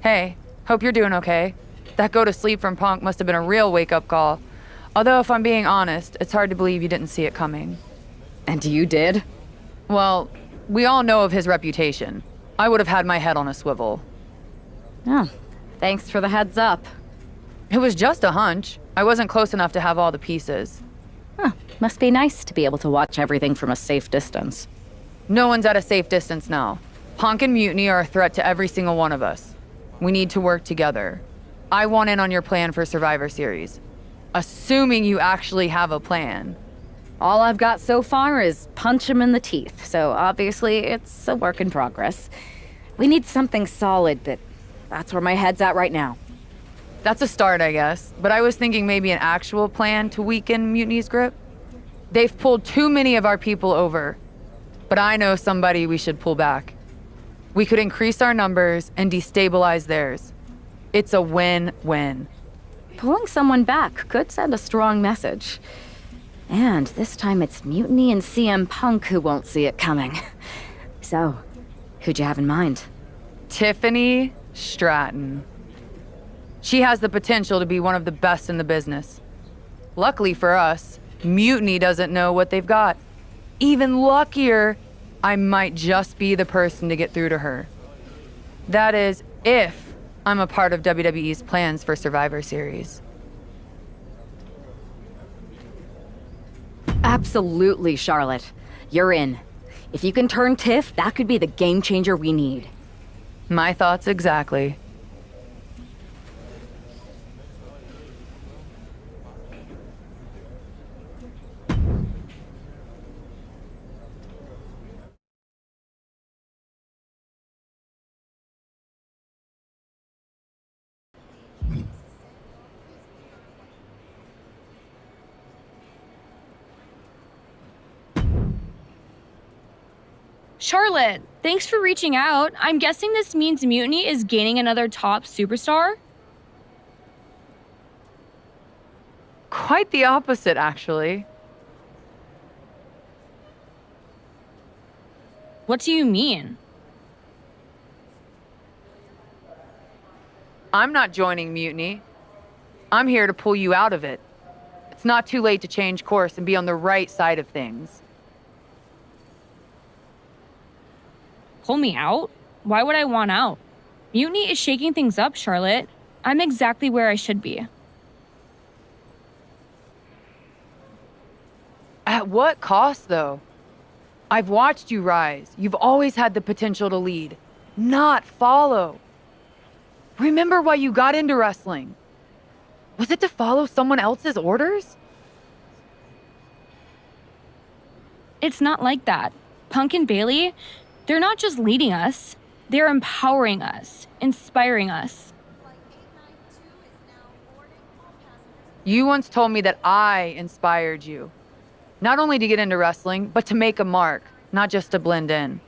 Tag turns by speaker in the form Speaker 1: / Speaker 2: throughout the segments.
Speaker 1: Hey, hope you're doing okay. That go to sleep from Punk must have been a real wake-up call. Although, if I'm being honest, it's hard to believe you didn't see it coming.
Speaker 2: And you did?
Speaker 1: Well, we all know of his reputation. I would have had my head on a swivel.
Speaker 2: Oh, thanks for the heads up.
Speaker 1: It was just a hunch. I wasn't close enough to have all the pieces.
Speaker 2: Huh, must be nice to be able to watch everything from a safe distance.
Speaker 1: No one's at a safe distance now. Punk and Mutiny are a threat to every single one of us. We need to work together. I want in on your plan for Survivor Series. Assuming you actually have a plan.
Speaker 2: All I've got so far is punch him in the teeth, so obviously it's a work in progress. We need something solid, but that's where my head's at right now.
Speaker 1: That's a start, I guess. But I was thinking maybe an actual plan to weaken Mutiny's grip. They've pulled too many of our people over. But I know somebody we should pull back. We could increase our numbers and destabilize theirs. It's a win-win.
Speaker 2: Pulling someone back could send a strong message. And this time it's Mutiny and CM Punk who won't see it coming. So, who'd you have in mind?
Speaker 1: Tiffany Stratton. She has the potential to be one of the best in the business. Luckily for us, Mutiny doesn't know what they've got. Even luckier, I might just be the person to get through to her. That is, if I'm a part of WWE's plans for Survivor Series.
Speaker 2: Absolutely, Charlotte. You're in. If you can turn Tiff, that could be the game changer we need.
Speaker 1: My thoughts exactly.
Speaker 3: Charlotte, thanks for reaching out. I'm guessing this means Mutiny is gaining another top superstar?
Speaker 1: Quite the opposite, actually.
Speaker 3: What do you mean?
Speaker 1: I'm not joining Mutiny. I'm here to pull you out of it. It's not too late to change course and be on the right side of things.
Speaker 3: Pull me out? Why would I want out? Mutiny is shaking things up, Charlotte. I'm exactly where I should be.
Speaker 1: At what cost, though? I've watched you rise. You've always had the potential to lead, not follow. Remember why you got into wrestling. Was it to follow someone else's orders?
Speaker 3: It's not like that. Punk and Bayley, they're not just leading us. They're empowering us, inspiring us.
Speaker 1: You once told me that I inspired you. Not only to get into wrestling, but to make a mark, not just to blend in.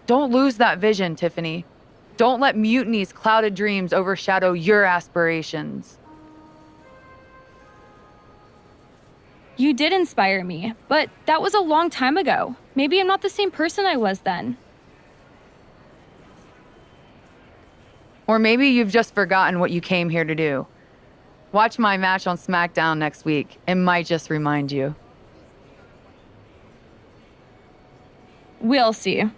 Speaker 1: Don't lose that vision, Tiffany. Don't let Mutiny's clouded dreams overshadow your aspirations.
Speaker 3: You did inspire me, but that was a long time ago. Maybe I'm not the same person I was then.
Speaker 1: Or maybe you've just forgotten what you came here to do. Watch my match on SmackDown next week. It might just remind you.
Speaker 3: We'll see.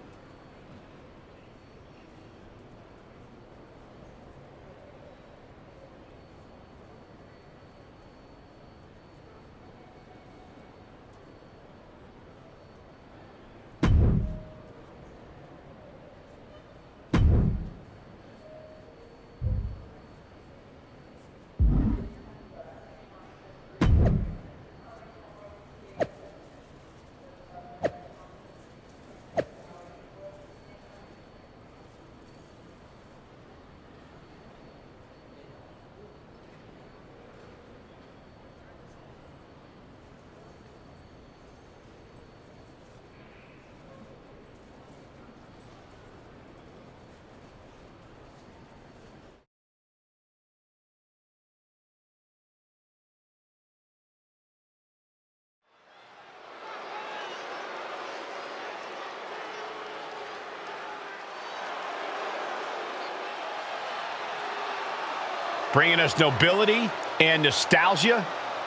Speaker 4: Bringing us nobility and nostalgia,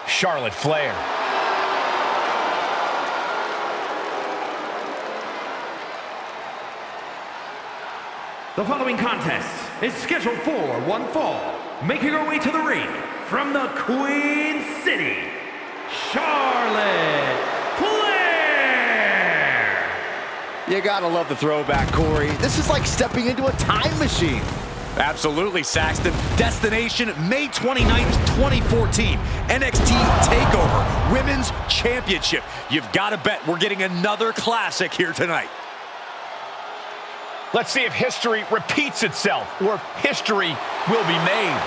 Speaker 4: Charlotte Flair.
Speaker 5: The following contest is scheduled for one fall. Making her way to the ring from the Queen City, Charlotte Flair!
Speaker 6: You gotta love the throwback, Corey. This is like stepping into a time machine.
Speaker 7: Absolutely, Saxton. Destination, May 29th, 2014. NXT TakeOver, Women's Championship. You've got to bet we're getting another classic here tonight.
Speaker 4: Let's see if history repeats itself, or if history will be made.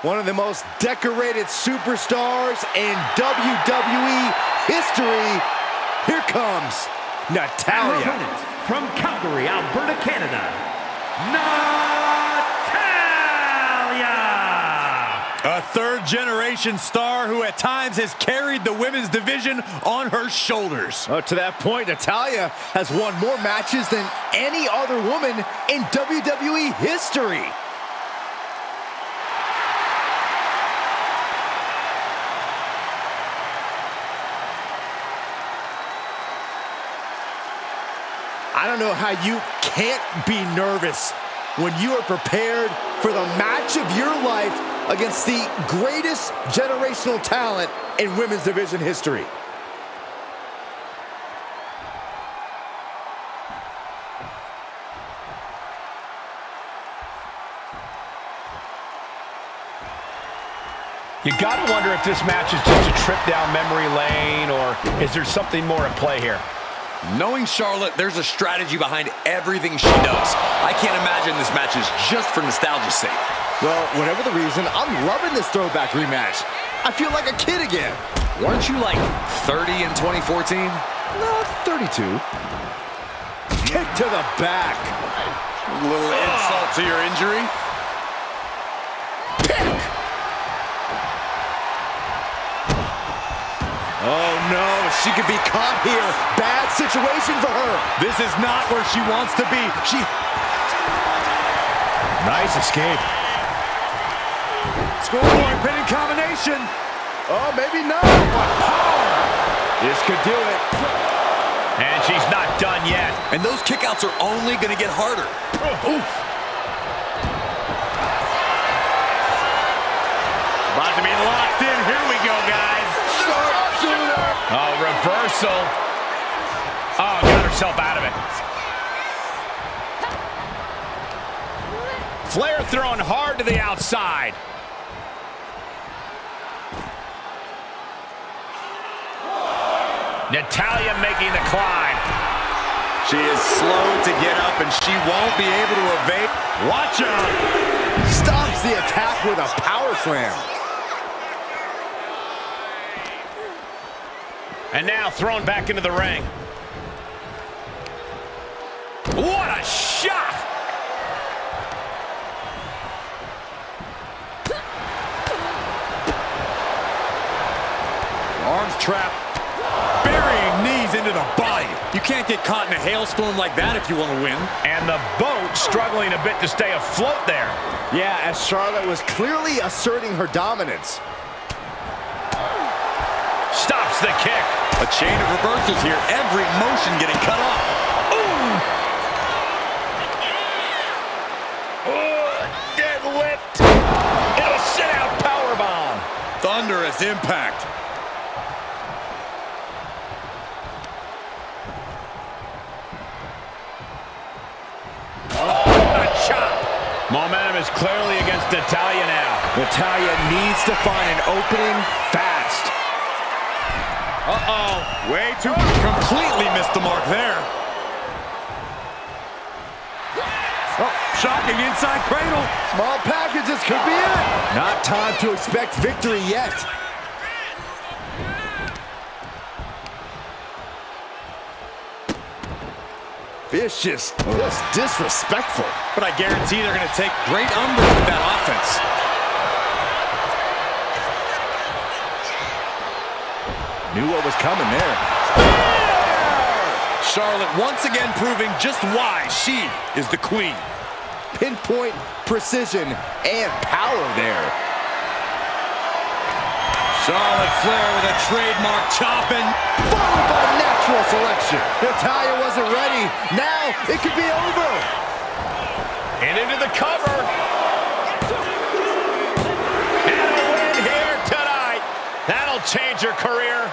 Speaker 6: One of the most decorated superstars in WWE history. Here comes Natalya.
Speaker 5: Our opponent from Calgary, Alberta, Canada, Natalya!
Speaker 7: A third-generation star who at times has carried the women's division on her shoulders.
Speaker 6: To that point, Natalya has won more matches than any other woman in WWE history. I don't know how you can't be nervous when you are prepared for the match of your life against the greatest generational talent in women's division history.
Speaker 4: You gotta wonder if this match is just a trip down memory lane, or is there something more at play here?
Speaker 7: Knowing Charlotte, there's a strategy behind everything she does. I can't imagine this match is just for nostalgia's sake.
Speaker 6: Well, whatever the reason, I'm loving this throwback rematch. I feel like a kid again.
Speaker 7: Weren't you like 30 in 2014?
Speaker 6: No, 32. Kick to the back.
Speaker 7: A little insult to your injury.
Speaker 6: Oh no, she could be caught here. Bad situation for her.
Speaker 7: This is not where she wants to be.
Speaker 4: Nice escape.
Speaker 7: Scoreboard pinning combination.
Speaker 6: Oh, maybe not. What power. This could do it.
Speaker 4: And she's not done yet.
Speaker 7: And those kickouts are only going to get harder.
Speaker 4: Oof. About to be locked in. Here we go, guys. Oh, reversal. Oh, got herself out of it. Flair throwing hard to the outside. Natalya making the climb.
Speaker 7: She is slow to get up, and she won't be able to evade.
Speaker 4: Watch out.
Speaker 6: Stops the attack with a power slam.
Speaker 4: And now thrown back into the ring. What a shot!
Speaker 7: Arms trapped. Burying knees into the body. You can't get caught in a hailstorm like that if you want to win.
Speaker 4: And the boat struggling a bit to stay afloat there.
Speaker 6: Yeah, as Charlotte was clearly asserting her dominance.
Speaker 4: Stops the kick.
Speaker 7: A chain of reversals here. Every motion getting cut off.
Speaker 4: Ooh! Oh, deadlift. And a sit-out powerbomb.
Speaker 7: Thunderous impact.
Speaker 4: Oh, a chop. Momentum is clearly against Natalya now.
Speaker 6: Natalya needs to find an opening fast.
Speaker 7: Uh-oh. Way too completely missed the mark there. Oh, shocking inside cradle.
Speaker 6: Small packages could be it. Not time to expect victory yet. Vicious, just disrespectful.
Speaker 7: But I guarantee they're going to take great umbrage with that offense.
Speaker 6: Knew what was coming there.
Speaker 7: Charlotte once again proving just why she is the queen.
Speaker 6: Pinpoint precision and power there.
Speaker 7: Charlotte Flair with a trademark chopping.
Speaker 6: Followed by natural selection. Natalya wasn't ready. Now it could be over.
Speaker 4: And into the cover. And a win here tonight. That'll change her career.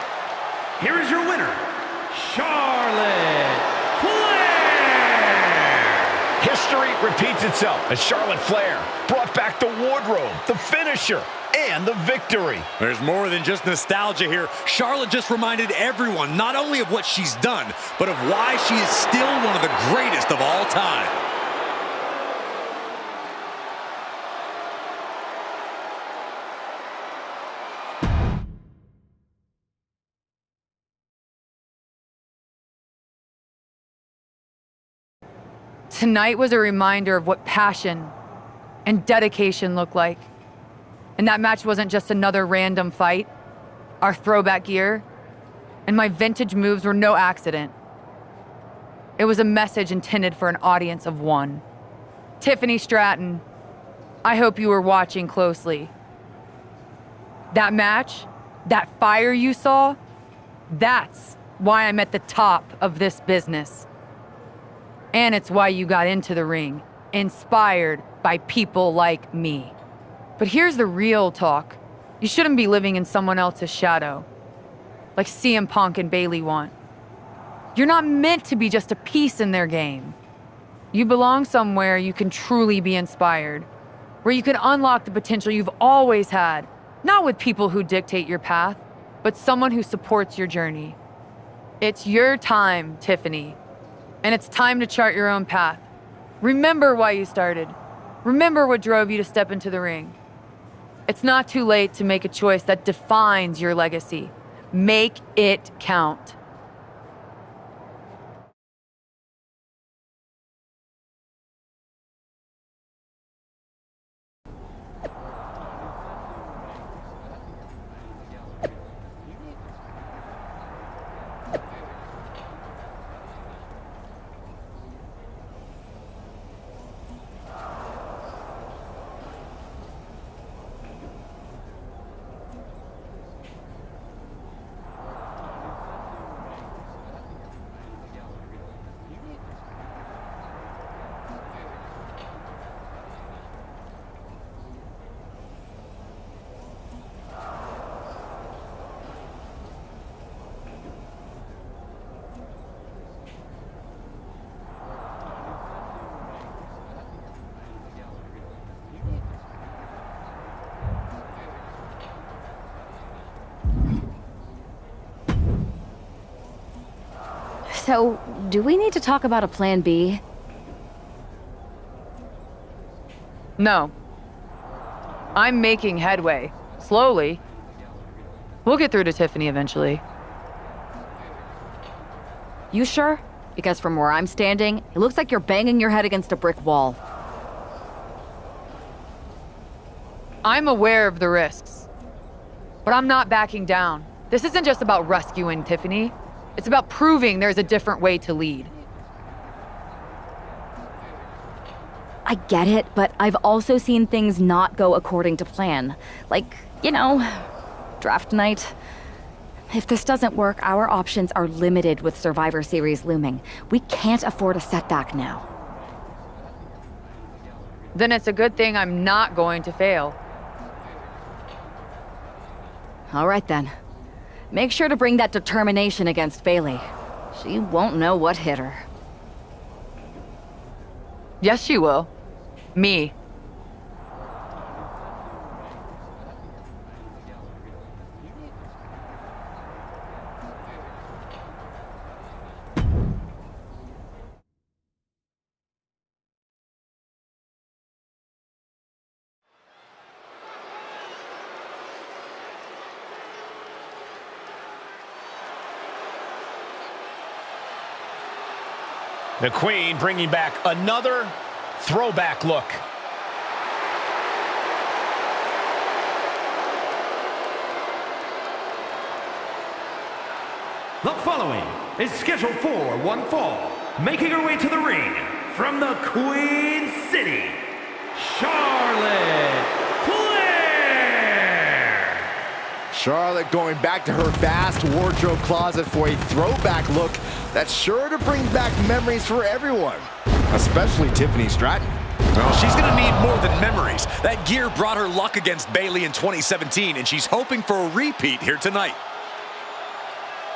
Speaker 5: Here is your winner, Charlotte Flair!
Speaker 4: History repeats itself as Charlotte Flair brought back the wardrobe, the finisher, and the victory.
Speaker 7: There's more than just nostalgia here. Charlotte just reminded everyone not only of what she's done, but of why she is still one of the greatest of all time.
Speaker 1: Tonight was a reminder of what passion and dedication look like. And that match wasn't just another random fight. Our throwback gear and my vintage moves were no accident. It was a message intended for an audience of one. Tiffany Stratton, I hope you were watching closely. That match, that fire you saw, that's why I'm at the top of this business. And it's why you got into the ring, inspired by people like me. But here's the real talk. You shouldn't be living in someone else's shadow, like CM Punk and Bayley want. You're not meant to be just a piece in their game. You belong somewhere you can truly be inspired, where you can unlock the potential you've always had, not with people who dictate your path, but someone who supports your journey. It's your time, Tiffany. And it's time to chart your own path. Remember why you started. Remember what drove you to step into the ring. It's not too late to make a choice that defines your legacy. Make it count.
Speaker 2: So, do we need to talk about a plan B?
Speaker 1: No. I'm making headway. Slowly. We'll get through to Tiffany eventually.
Speaker 2: You sure? Because from where I'm standing, it looks like you're banging your head against a brick wall.
Speaker 1: I'm aware of the risks. But I'm not backing down. This isn't just about rescuing Tiffany. It's about proving there's a different way to lead.
Speaker 2: I get it, but I've also seen things not go according to plan. Like, you know, draft night. If this doesn't work, our options are limited with Survivor Series looming. We can't afford a setback now.
Speaker 1: Then it's a good thing I'm not going to fail.
Speaker 2: All right then. Make sure to bring that determination against Bayley. She won't know what hit her.
Speaker 1: Yes, she will. Me.
Speaker 4: The Queen bringing back another throwback look.
Speaker 5: The following is scheduled for one fall. Making her way to the ring from the Queen City, Charlotte Flair.
Speaker 6: Charlotte going back to her vast wardrobe closet for a throwback look that's sure to bring back memories for everyone, especially Tiffany Stratton.
Speaker 7: Well, she's going to need more than memories. That gear brought her luck against Bayley in 2017, and she's hoping for a repeat here tonight.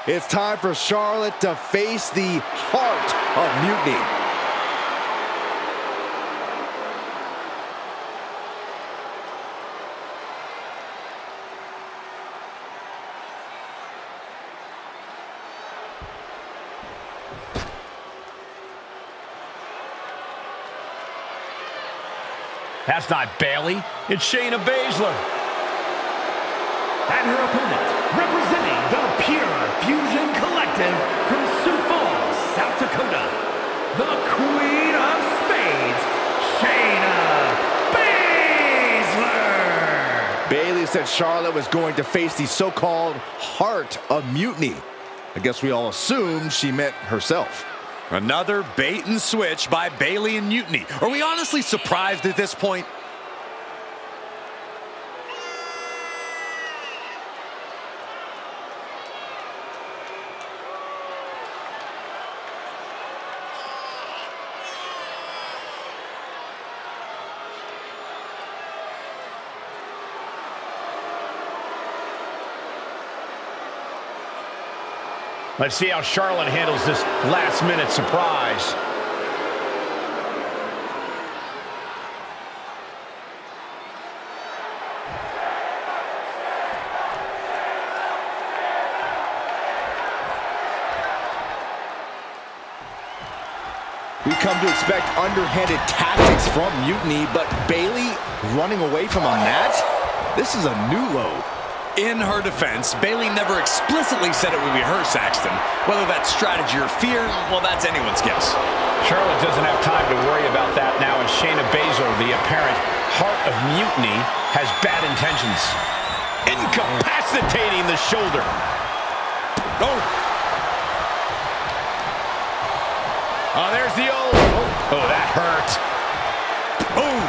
Speaker 6: It's time for Charlotte to face the heart of mutiny.
Speaker 4: That's not Bayley. It's Shayna Baszler.
Speaker 5: And her opponent, representing the Pure Fusion Collective from Sioux Falls, South Dakota, the Queen of Spades, Shayna Baszler.
Speaker 6: Bayley said Charlotte was going to face the so-called heart of mutiny. I guess we all assumed she meant herself.
Speaker 7: Another bait and switch by Bayley and Mutiny. Are we honestly surprised at this point?
Speaker 4: Let's see how Charlotte handles this last-minute surprise.
Speaker 6: We come to expect underhanded tactics from Mutiny, but Bayley running away from a match? This is a new low.
Speaker 7: In her defense, Bayley never explicitly said it would be her, Saxton. Whether that's strategy or fear, well, that's anyone's guess.
Speaker 4: Charlotte doesn't have time to worry about that now as Shayna Baszler, the apparent heart of mutiny, has bad intentions. Incapacitating the shoulder.
Speaker 7: Oh!
Speaker 4: Oh, there's the old... Oh, that hurt.
Speaker 7: Boom!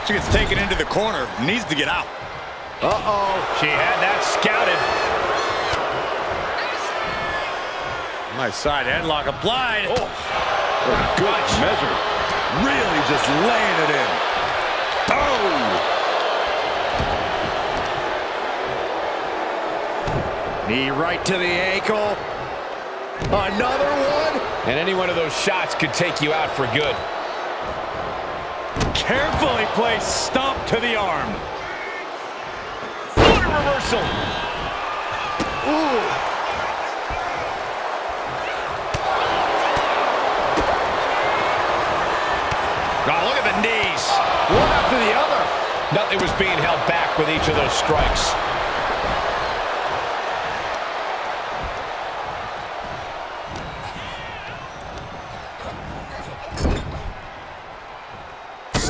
Speaker 7: She gets taken into the corner, needs to get out.
Speaker 4: Uh-oh, she had that scouted.
Speaker 7: Nice side headlock applied.
Speaker 6: Oh, good measure.
Speaker 7: Really just laying it in. Oh!
Speaker 6: Knee right to the ankle. Another one.
Speaker 4: And any one of those shots could take you out for good.
Speaker 7: Carefully placed stomp to the arm.
Speaker 4: What a reversal.
Speaker 6: Ooh.
Speaker 4: Oh, look at the knees. One after the other. Nothing was being held back with each of those strikes.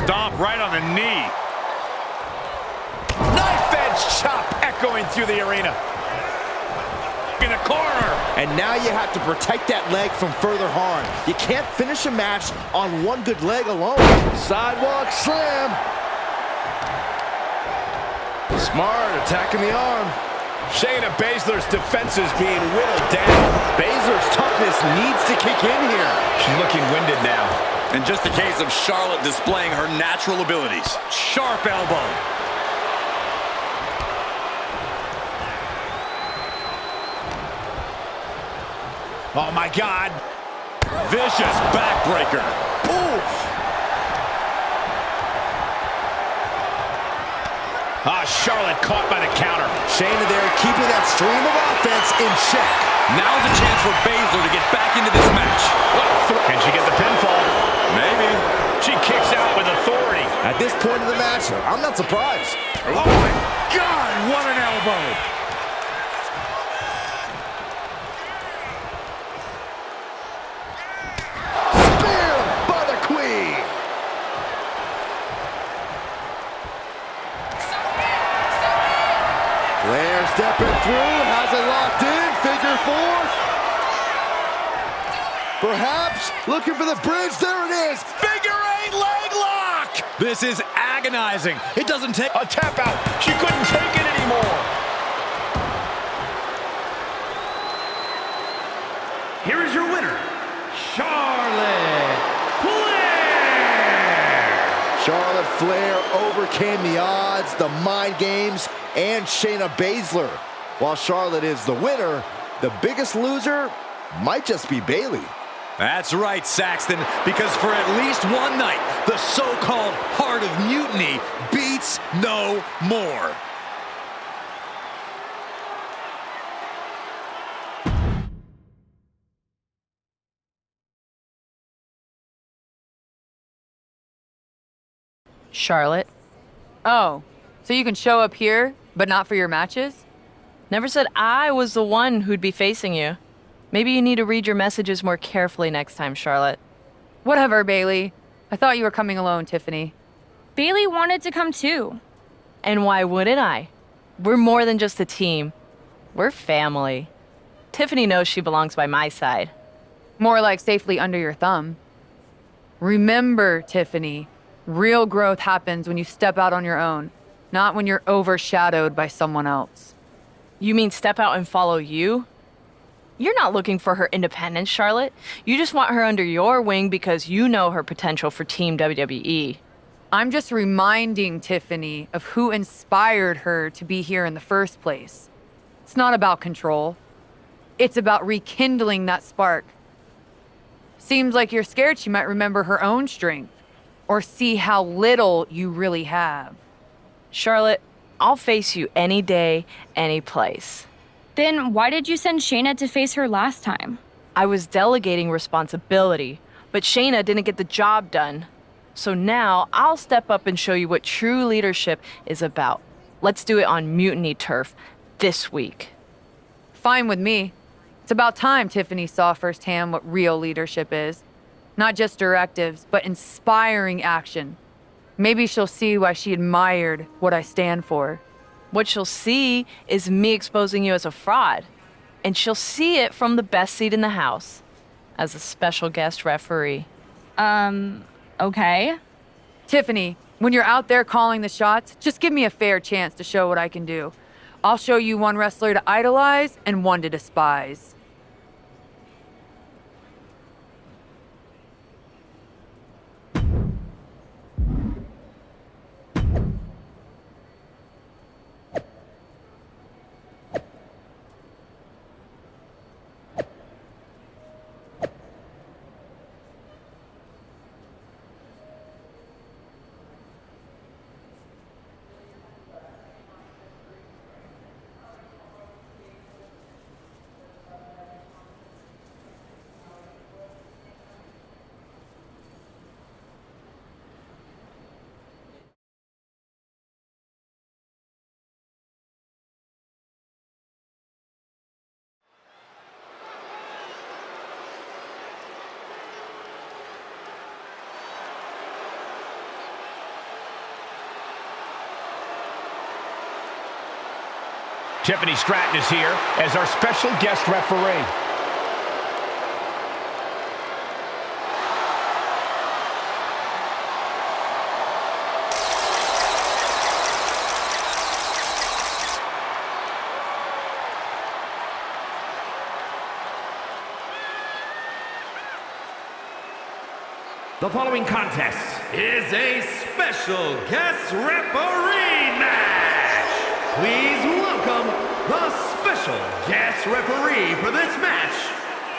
Speaker 7: Stomp right on the knee.
Speaker 4: Knife edge chop echoing through the arena. In the corner.
Speaker 6: And now you have to protect that leg from further harm. You can't finish a match on one good leg alone. Sidewalk slam. Smart, attacking the arm.
Speaker 4: Shayna Baszler's defense is being whittled down.
Speaker 6: Baszler's toughness needs to kick in here.
Speaker 4: She's looking winded now.
Speaker 7: And just a case of Charlotte displaying her natural abilities. Sharp elbow.
Speaker 4: Oh, my God.
Speaker 7: Vicious backbreaker.
Speaker 6: Oof.
Speaker 4: Charlotte caught by the counter.
Speaker 6: Shayna there keeping that stream of offense in check.
Speaker 7: Now's a chance for Baszler to get back into this match.
Speaker 4: Can she get the pinfall?
Speaker 7: Maybe.
Speaker 4: She kicks out with authority.
Speaker 6: At this point in the match, I'm not surprised.
Speaker 7: Oh my God, what an elbow.
Speaker 6: Perhaps looking for the bridge. There it is.
Speaker 7: Figure 8 leg lock. This is agonizing. It doesn't take
Speaker 4: A tap out. She couldn't take it anymore.
Speaker 5: Here is your winner, Charlotte Flair.
Speaker 6: Charlotte Flair overcame the odds, the mind games, and Shayna Baszler. While Charlotte is the winner, the biggest loser might just be Bayley.
Speaker 7: That's right, Saxton, because for at least one night, the so-called Heart of Mutiny beats no more.
Speaker 1: Charlotte. Oh, so you can show up here, but not for your matches?
Speaker 8: Never said I was the one who'd be facing you. Maybe you need to read your messages more carefully next time, Charlotte.
Speaker 1: Whatever, Bayley. I thought you were coming alone, Tiffany.
Speaker 3: Bayley wanted to come too.
Speaker 8: And why wouldn't I? We're more than just a team. We're family. Tiffany knows she belongs by my side.
Speaker 1: More like safely under your thumb. Remember, Tiffany, real growth happens when you step out on your own, not when you're overshadowed by someone else.
Speaker 8: You mean step out and follow you? You're not looking for her independence, Charlotte. You just want her under your wing because you know her potential for Team WWE.
Speaker 1: I'm just reminding Tiffany of who inspired her to be here in the first place. It's not about control. It's about rekindling that spark. Seems like you're scared she might remember her own strength or see how little you really have.
Speaker 8: Charlotte, I'll face you any day, any place.
Speaker 3: Then why did you send Shayna to face her last time?
Speaker 8: I was delegating responsibility, but Shayna didn't get the job done. So now I'll step up and show you what true leadership is about. Let's do it on Mutiny Turf this week.
Speaker 1: Fine with me. It's about time Tiffany saw firsthand what real leadership is. Not just directives, but inspiring action. Maybe she'll see why she admired what I stand for.
Speaker 8: What she'll see is me exposing you as a fraud. And she'll see it from the best seat in the house, as a special guest referee.
Speaker 3: Okay.
Speaker 1: Tiffany, when you're out there calling the shots, just give me a fair chance to show what I can do. I'll show you one wrestler to idolize and one to despise.
Speaker 4: Tiffany Stratton is here as our special guest referee.
Speaker 5: The following contest is a special guest referee match. Please welcome the special guest referee for this match,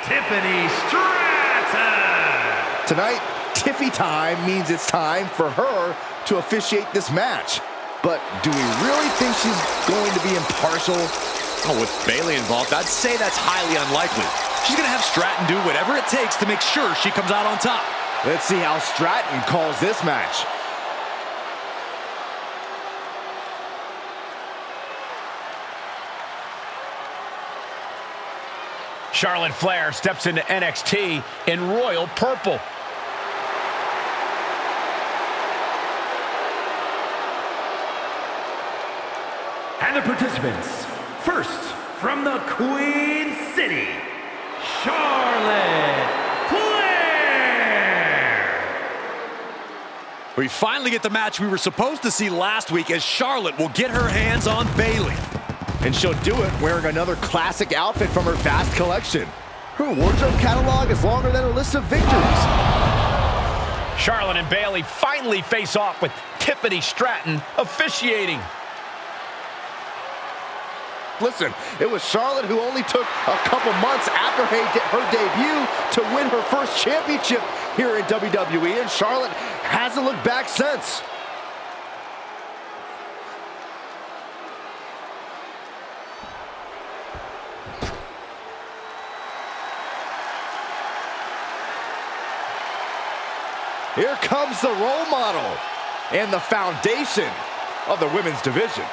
Speaker 5: Tiffany Stratton.
Speaker 6: Tonight, Tiffy time means it's time for her to officiate this match. But do we really think she's going to be impartial?
Speaker 7: Oh, with Bayley involved, I'd say that's highly unlikely. She's going to have Stratton do whatever it takes to make sure she comes out on top.
Speaker 6: Let's see how Stratton calls this match.
Speaker 4: Charlotte Flair steps into NXT in royal purple.
Speaker 5: And the participants, first from the Queen City, Charlotte Flair.
Speaker 7: We finally get the match we were supposed to see last week as Charlotte will get her hands on Bayley.
Speaker 6: And she'll do it wearing another classic outfit from her vast collection. Her wardrobe catalog is longer than her list of victories.
Speaker 4: Charlotte and Bayley finally face off with Tiffany Stratton officiating.
Speaker 6: Listen, it was Charlotte who only took a couple months after her debut to win her first championship here in WWE, and Charlotte hasn't looked back since. Here comes the role model and the foundation of the women's division.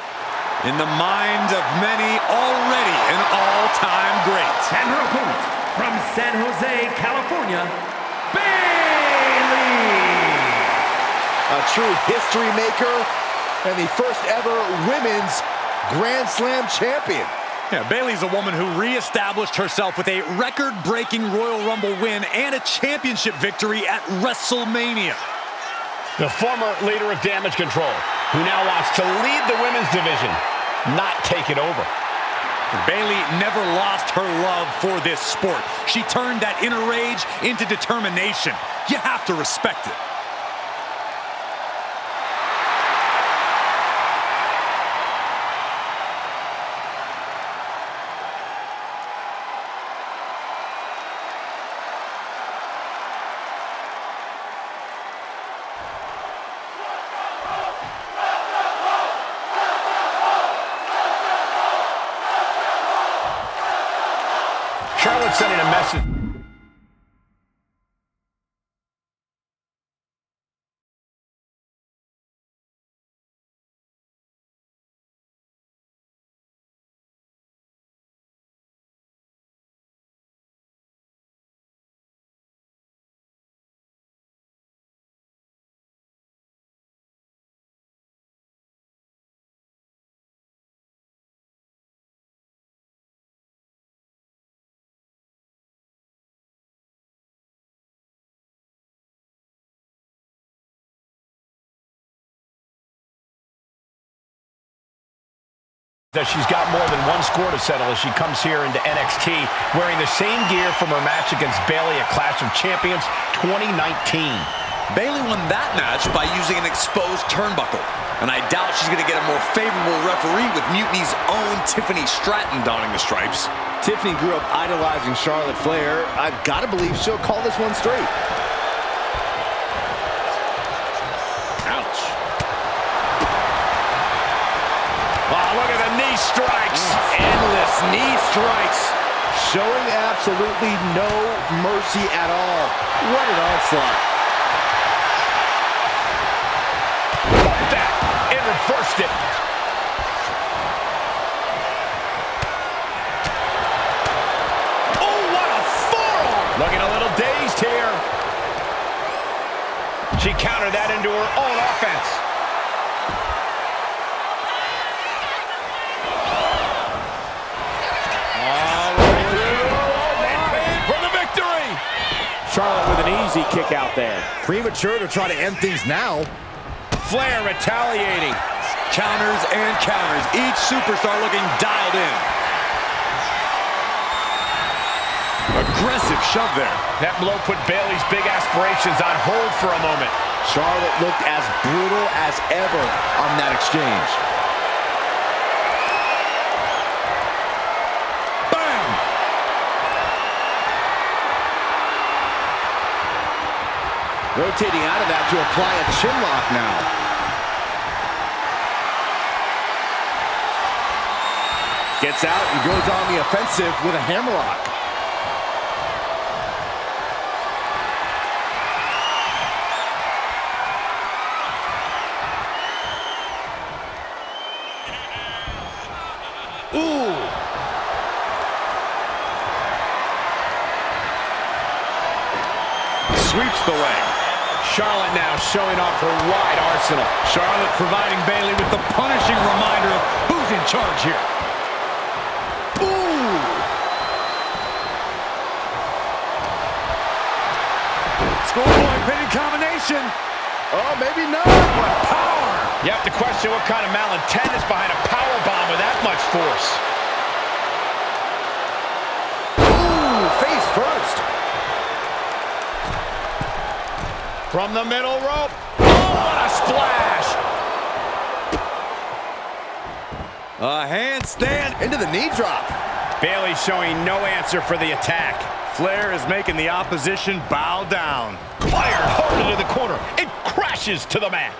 Speaker 7: In the minds of many, already an all-time great.
Speaker 5: And her opponent from San Jose, California, Bayley.
Speaker 6: A true history maker and the first ever women's Grand Slam champion.
Speaker 7: Yeah, Bayley's a woman who reestablished herself with a record-breaking Royal Rumble win and a championship victory at WrestleMania.
Speaker 4: The former leader of Damage Control, who now wants to lead the women's division, not take it over.
Speaker 7: Bayley never lost her love for this sport. She turned that inner rage into determination. You have to respect it.
Speaker 4: Charlotte sending a message. That she's got more than one score to settle as she comes here into NXT wearing the same gear from her match against Bayley at Clash of Champions 2019.
Speaker 7: Bayley won that match by using an exposed turnbuckle, and I doubt she's going to get a more favorable referee with Mutiny's own Tiffany Stratton donning the stripes.
Speaker 6: Tiffany grew up idolizing Charlotte Flair. I've got to believe she'll call this one straight.
Speaker 4: Ouch. Oh, look at the knee strikes.
Speaker 6: Endless knee strikes. Showing absolutely no mercy at all. What an onslaught.
Speaker 4: That, it reversed it.
Speaker 6: Oh, what a forearm.
Speaker 4: Looking a little dazed here. She countered that into her own offense. For the victory!
Speaker 6: Charlotte with an easy kick out there. Premature to try to end things now.
Speaker 4: Flair retaliating.
Speaker 7: Counters and counters. Each superstar looking dialed in. Aggressive shove there.
Speaker 4: That blow put Bayley's big aspirations on hold for a moment.
Speaker 6: Charlotte looked as brutal as ever on that exchange.
Speaker 7: Bam!
Speaker 6: Rotating out of that to apply a chin lock now. Gets out and goes on the offensive with a hammerlock. Ooh!
Speaker 4: Sweeps the leg. Charlotte now showing off her wide arsenal.
Speaker 7: Charlotte providing Bayley with the punishing reminder of who's in charge here.
Speaker 6: Ooh!
Speaker 7: Schoolboy pinning combination.
Speaker 6: Oh, maybe not. What power.
Speaker 4: You have to question what kind of malintent is behind a power bomb with that much force.
Speaker 6: Ooh, face first.
Speaker 4: From the middle rope. Oh, what a splash.
Speaker 7: A handstand
Speaker 6: Into the knee drop.
Speaker 4: Bayley showing no answer for the attack.
Speaker 7: Flair is making the opposition bow down.
Speaker 4: Fired hard into the corner. It crashes to the mat.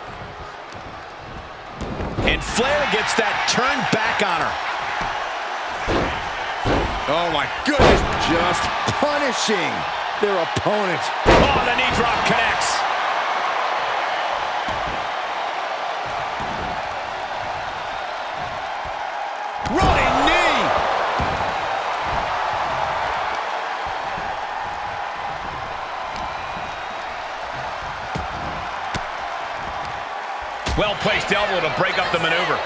Speaker 4: And Flair gets that turned back on her.
Speaker 7: Oh my goodness.
Speaker 6: Just punishing their opponent.
Speaker 4: Oh, the knee drop connects. Running knee. Well-placed elbow to break up the maneuver.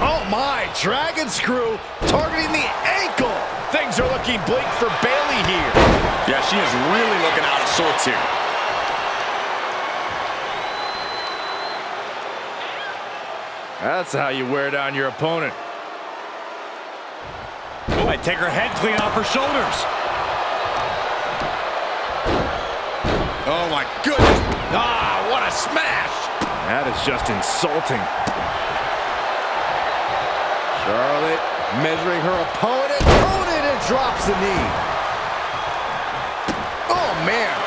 Speaker 6: Oh my, dragon screw targeting the ankle.
Speaker 4: Things are looking bleak for Bayley here.
Speaker 7: Yeah, she is really looking out of sorts here.
Speaker 6: That's how you wear down your opponent.
Speaker 7: Oh, I take her head clean off her shoulders. Oh my goodness.
Speaker 4: Ah, what a smash.
Speaker 6: That is just insulting. Charlotte measuring her opponent. And drops the knee. Oh, man.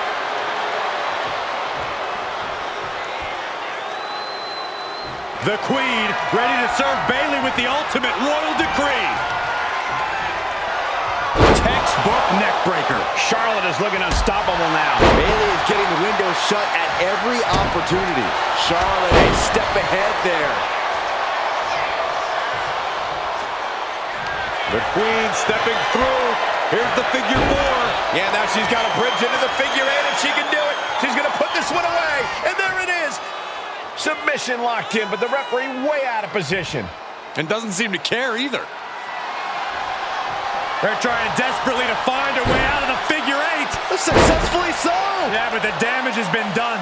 Speaker 7: The Queen ready to serve Bayley with the ultimate royal decree. Textbook neck breaker.
Speaker 4: Charlotte is looking unstoppable now.
Speaker 6: Bayley is getting the window shut at every opportunity. Charlotte a step ahead there.
Speaker 7: The Queen stepping through. Here's the figure four.
Speaker 4: Yeah, now she's got a bridge into the figure eight if she can do it. She's going to put this one away. And there it is. Submission locked in, but the referee way out of position.
Speaker 7: And doesn't seem to care either. They're trying desperately to find a way out of the figure eight.
Speaker 6: Successfully so.
Speaker 7: Yeah, but the damage has been done.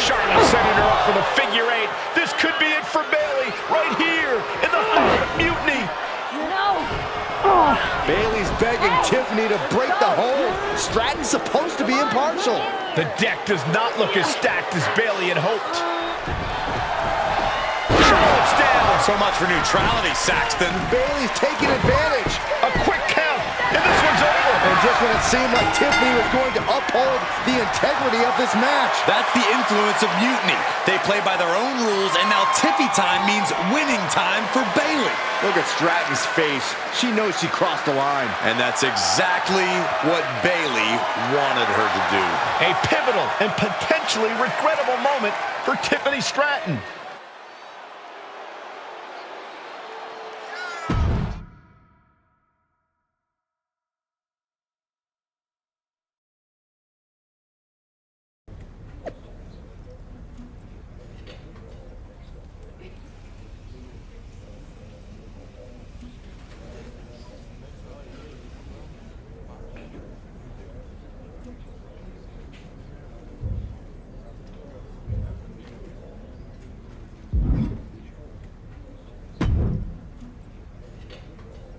Speaker 4: Charlotte setting her up for the figure eight. This could be it for Bayley right here in the heart of mutiny.
Speaker 6: Bayley's begging Tiffany to break the hold. Stratton's supposed to be impartial.
Speaker 4: The deck does not look as stacked as Bayley had hoped. Charlotte's down.
Speaker 7: So much for neutrality, Saxton.
Speaker 6: Bayley's taking advantage.
Speaker 4: A quick count, and this one's over.
Speaker 6: And just when it seemed like Tiffany was going to uphold the integrity of this match.
Speaker 7: That's the influence of mutiny. They play by their own rules, and now Tiffy time means winning time for Bayley.
Speaker 6: Look at Stratton's face. She knows she crossed the line.
Speaker 7: And that's exactly what Bayley wanted her to do.
Speaker 4: A pivotal and potentially regrettable moment for Tiffany Stratton.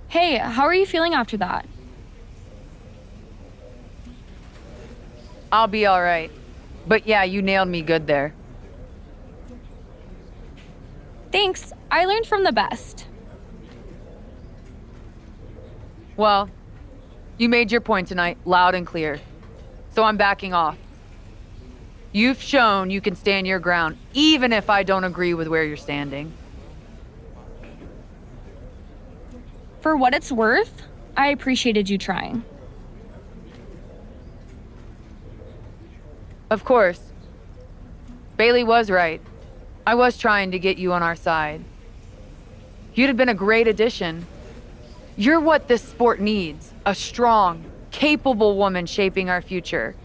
Speaker 3: Hey, how are you feeling after that?
Speaker 1: I'll be all right. But yeah, you nailed me good there.
Speaker 3: Thanks. I learned from the best.
Speaker 1: Well, you made your point tonight, loud and clear. So I'm backing off. You've shown you can stand your ground, even if I don't agree with where you're standing.
Speaker 3: For what it's worth, I appreciated you trying.
Speaker 1: Of course. Bayley was right. I was trying to get you on our side. You'd have been a great addition. You're what this sport needs, a strong, capable woman shaping our future.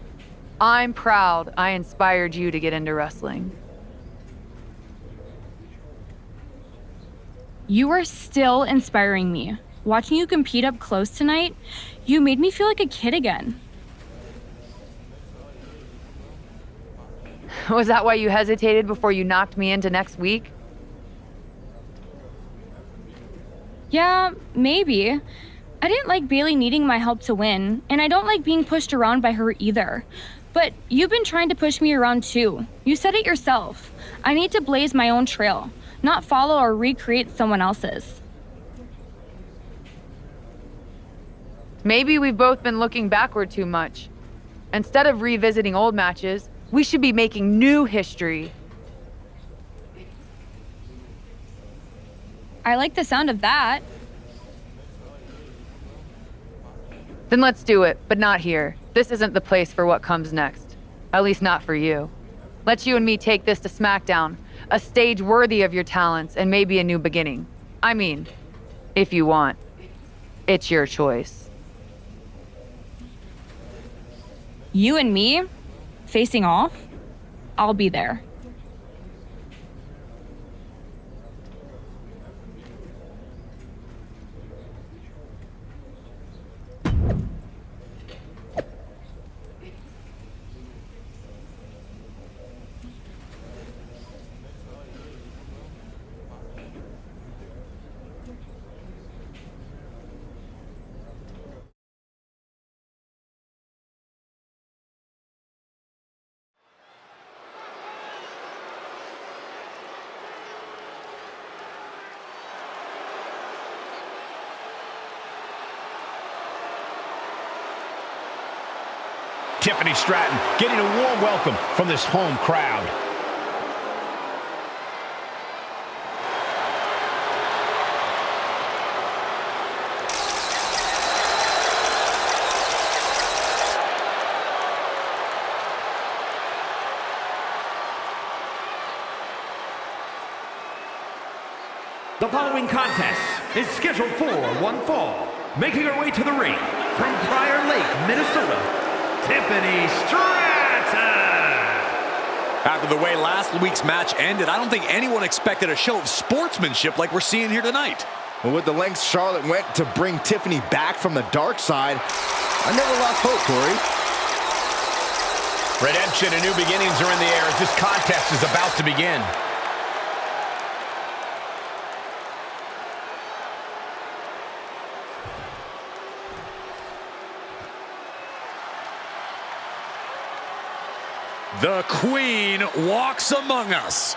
Speaker 1: I'm proud I inspired you to get into wrestling.
Speaker 3: You are still inspiring me. Watching you compete up close tonight, you made me feel like a kid again.
Speaker 1: Was that why you hesitated before you knocked me into next week?
Speaker 3: Yeah, maybe. I didn't like Bayley needing my help to win, and I don't like being pushed around by her either. But you've been trying to push me around too. You said it yourself. I need to blaze my own trail, not follow or recreate someone else's.
Speaker 1: Maybe we've both been looking backward too much. Instead of revisiting old matches, we should be making new history.
Speaker 3: I like the sound of that.
Speaker 1: Then let's do it, but not here. This isn't the place for what comes next. At least not for you. Let you and me take this to SmackDown, a stage worthy of your talents and maybe a new beginning. I mean, if you want. It's your choice.
Speaker 3: You and me, facing off, I'll be there.
Speaker 4: Tiffany Stratton getting a warm welcome from this home crowd.
Speaker 5: The following contest is scheduled for one fall. Making her way to the ring from Prior Lake, Minnesota, Tiffany Stratton!
Speaker 7: After the way last week's match ended, I don't think anyone expected a show of sportsmanship like we're seeing here tonight.
Speaker 6: Well, with the lengths Charlotte went to bring Tiffany back from the dark side, I never lost hope, Corey.
Speaker 4: Redemption and new beginnings are in the air as this contest is about to begin.
Speaker 7: The Queen walks among us.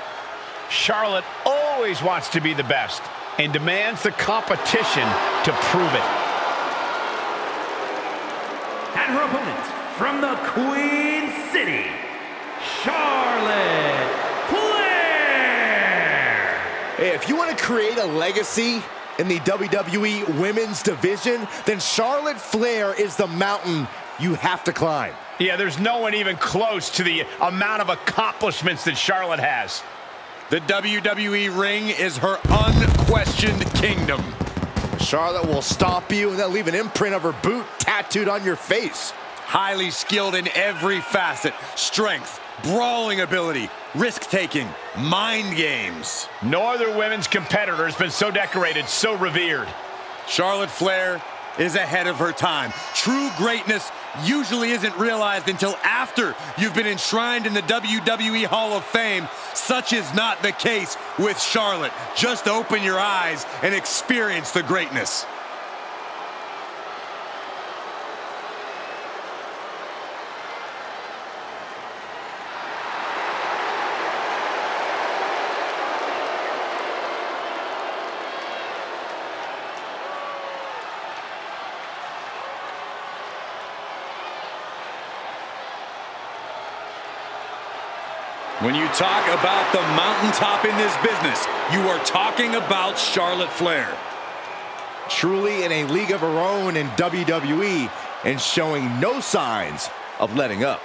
Speaker 4: Charlotte always wants to be the best and demands the competition to prove it.
Speaker 5: And her opponent from the Queen City, Charlotte Flair!
Speaker 6: Hey, if you want to create a legacy in the WWE Women's Division, then Charlotte Flair is the mountain you have to climb.
Speaker 4: Yeah, there's no one even close to the amount of accomplishments that Charlotte has.
Speaker 7: The WWE ring is her unquestioned kingdom.
Speaker 6: Charlotte will stop you and then leave an imprint of her boot tattooed on your face.
Speaker 7: Highly skilled in every facet. Strength, brawling ability, risk-taking, mind games.
Speaker 4: No other women's competitor has been so decorated, so revered.
Speaker 7: Charlotte Flair is ahead of her time. True greatness usually isn't realized until after you've been enshrined in the WWE Hall of Fame. Such is not the case with Charlotte. Just open your eyes and experience the greatness. When you talk about the mountaintop in this business, you are talking about Charlotte Flair.
Speaker 6: Truly in a league of her own in WWE and showing no signs of letting up.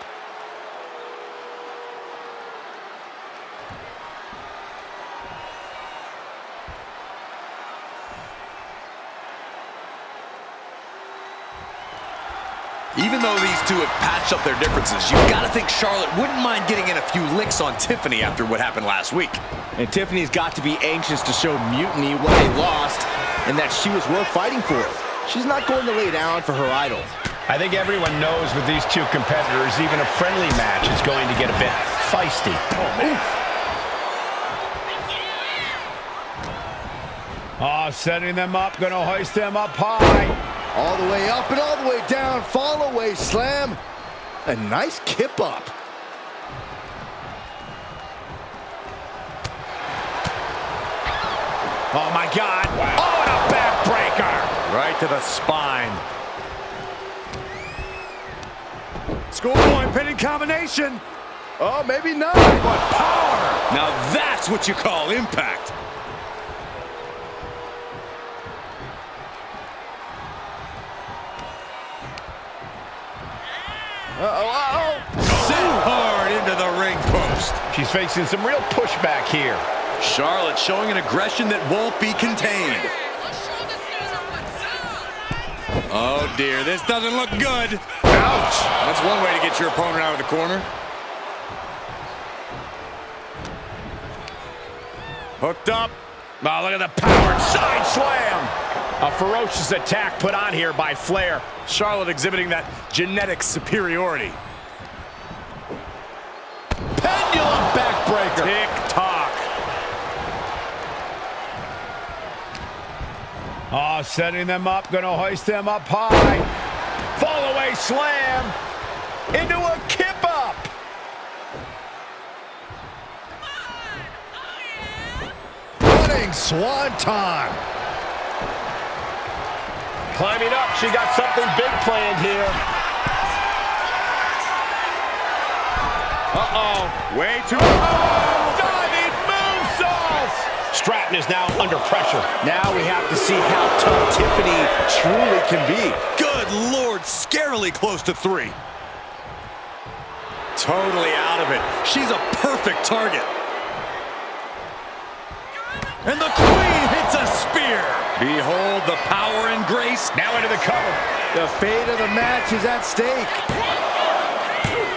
Speaker 7: Even though these two have patched up their differences, you've got to think Charlotte wouldn't mind getting in a few licks on Tiffany after what happened last week.
Speaker 6: And Tiffany's got to be anxious to show Mutiny what they lost and that she was worth fighting for. She's not going to lay down for her idol.
Speaker 4: I think everyone knows with these two competitors, even a friendly match is going to get a bit feisty. Oh, setting them up, going to hoist them up high.
Speaker 6: All the way up and all the way down, fall away slam. A nice kip up.
Speaker 4: Oh my God. Wow. Oh, and a backbreaker.
Speaker 7: Right to the spine. Scoreboard pinning combination.
Speaker 6: Oh, maybe not.
Speaker 7: What power. Now that's what you call impact. Set hard into the ring post.
Speaker 4: She's facing some real pushback here.
Speaker 7: Charlotte showing an aggression that won't be contained. Oh dear, this doesn't look good. Ouch! That's one way to get your opponent out of the corner. Hooked up.
Speaker 4: Oh, look at the powered side slam. A ferocious attack put on here by Flair.
Speaker 7: Charlotte exhibiting that genetic superiority.
Speaker 4: Pendulum backbreaker.
Speaker 7: Tick-tock.
Speaker 4: Oh, setting them up, gonna hoist them up high. Fall away slam into a kip up.
Speaker 6: Running swanton.
Speaker 4: Climbing up, she got something big planned here. Uh-oh.
Speaker 7: Way too...
Speaker 4: Diving moonsaults! Stratton is now under pressure.
Speaker 6: Now we have to see how tough Tiffany truly can be.
Speaker 7: Good Lord, scarily close to 3. Totally out of it. She's a perfect target. And the Queen hits a spear. Behold the power and grace.
Speaker 4: Now into the cover.
Speaker 6: The fate of the match is at stake.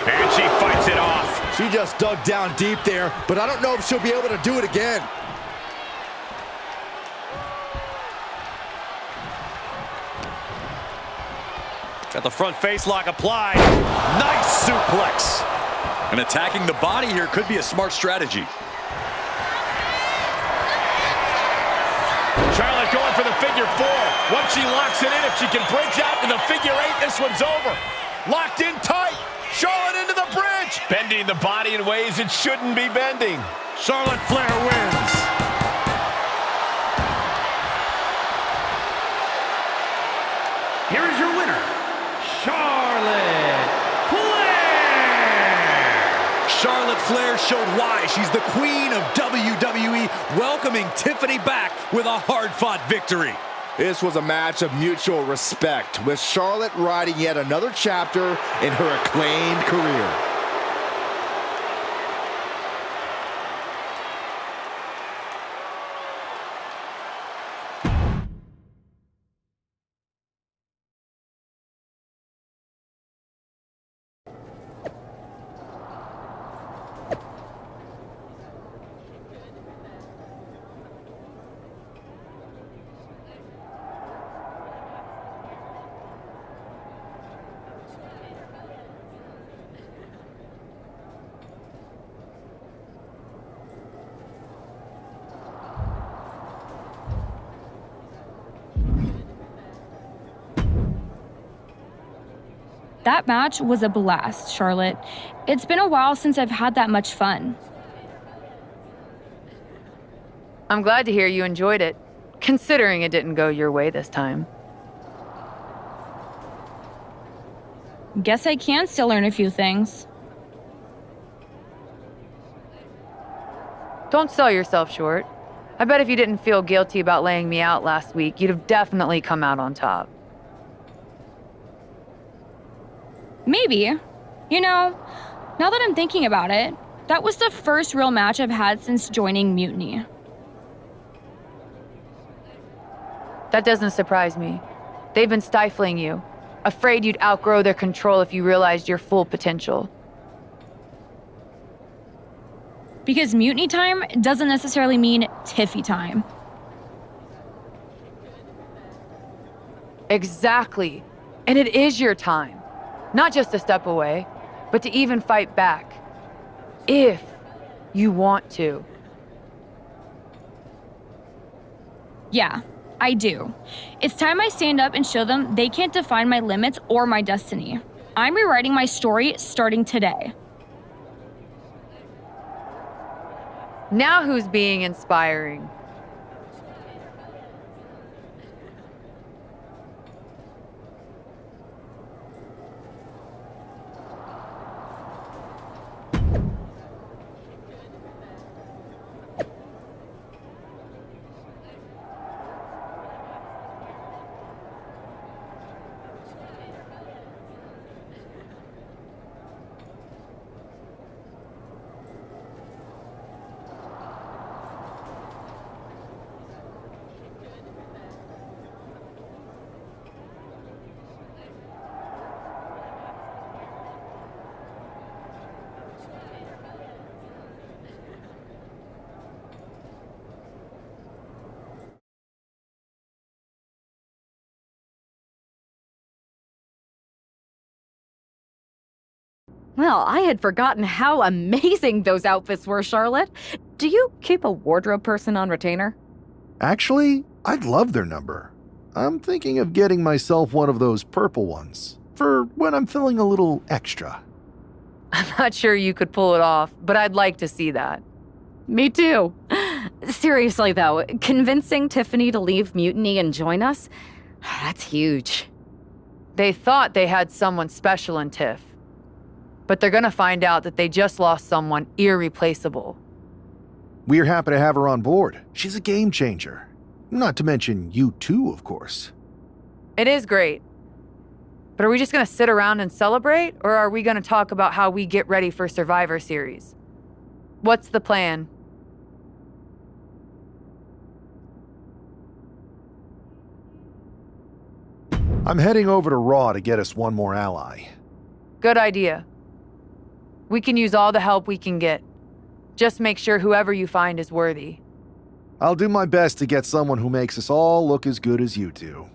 Speaker 4: And she fights it off.
Speaker 6: She just dug down deep there, but I don't know if she'll be able to do it again.
Speaker 7: Got the front face lock applied. Nice suplex. And attacking the body here could be a smart strategy.
Speaker 4: Charlotte going for the figure 4. Once she locks it in, if she can bridge out to the figure 8, this one's over. Locked in tight. Charlotte into the bridge. Bending the body in ways it shouldn't be bending.
Speaker 7: Charlotte Flair wins.
Speaker 5: Here is your winner, Charlotte Flair!
Speaker 7: Charlotte Flair showed why she's the queen of WWE, welcoming Tiffany back with a hard-fought victory.
Speaker 6: This was a match of mutual respect, with Charlotte riding yet another chapter in her acclaimed career.
Speaker 3: That match was a blast, Charlotte. It's been a while since I've had that much fun.
Speaker 1: I'm glad to hear you enjoyed it, considering it didn't go your way this time.
Speaker 3: Guess I can still learn a few things.
Speaker 1: Don't sell yourself short. I bet if you didn't feel guilty about laying me out last week, you'd have definitely come out on top.
Speaker 3: Maybe. You know, now that I'm thinking about it, that was the first real match I've had since joining Mutiny.
Speaker 1: That doesn't surprise me. They've been stifling you. Afraid you'd outgrow their control if you realized your full potential.
Speaker 3: Because mutiny time doesn't necessarily mean Tiffy time.
Speaker 1: Exactly. And it is your time. Not just to step away, but to even fight back. If you want to.
Speaker 3: Yeah, I do. It's time I stand up and show them they can't define my limits or my destiny. I'm rewriting my story starting today.
Speaker 1: Now who's being inspiring?
Speaker 2: Well, I had forgotten how amazing those outfits were, Charlotte. Do you keep a wardrobe person on retainer?
Speaker 9: Actually, I'd love their number. I'm thinking of getting myself one of those purple ones, for when I'm feeling a little extra.
Speaker 1: I'm not sure you could pull it off, but I'd like to see that.
Speaker 2: Me too. Seriously, though, convincing Tiffany to leave Mutiny and join us, that's huge.
Speaker 1: They thought they had someone special in Tiff. But they're gonna find out that they just lost someone irreplaceable.
Speaker 9: We're happy to have her on board. She's a game changer. Not to mention you too, of course.
Speaker 1: It is great. But are we just gonna sit around and celebrate, or are we gonna talk about how we get ready for Survivor Series? What's the plan?
Speaker 9: I'm heading over to Raw to get us one more ally.
Speaker 1: Good idea. We can use all the help we can get. Just make sure whoever you find is worthy.
Speaker 9: I'll do my best to get someone who makes us all look as good as you do.